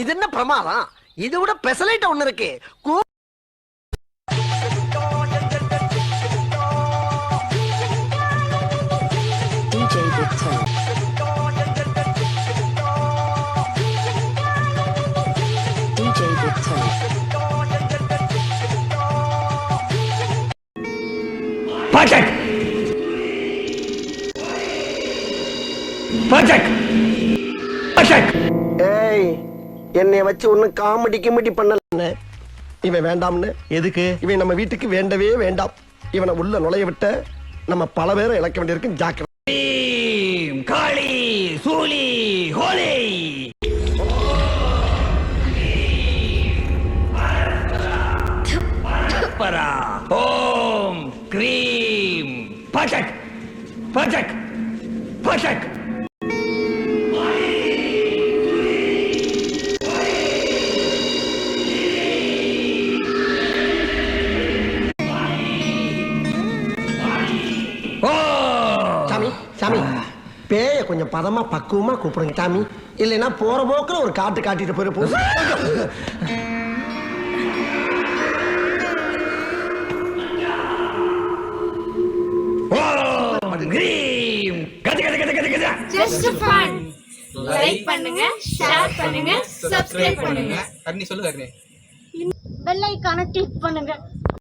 இது என்ன பிரமாதம்? இது விட பெசலைட் ஒண்ணு இருக்கு. DJ Victor. DJ Victor. Patek. Patek. Patek. ஏய், என்னை வச்சு ஒண்ணு காமெடி கிமெடி பண்ணல. இவன் வேண்டாம்னு. எதுக்கு? இவன் நம்ம வீட்டுக்கு வேண்டவே வேண்டாம். இவனை உள்ள நுழைய விட்ட நம்ம பல பேரை இழக்க வேண்டியிருக்கு. ஜாக்கிரதை. காளி, சூலி, ஹோலி. பரா, ஓம், கிரீம், பட்டக், பட்டக், பட்டக். சாமி, சாமி, பேய கொஞ்சம் பதமா பக்குவமா கூப்பிடுங்க சாமி. இல்லைன்னா போற போக்குல ஒரு காட்டு காட்டிட்டு போயிரு. Just fun. லைக் பண்ணுங்க, ஷேர் பண்ணுங்க, சப்ஸ்கிரைப் பண்ணுங்க. கர்ணி சொல்லு கர்ணி. பெல் ஐகானை கிளிக் பண்ணுங்க.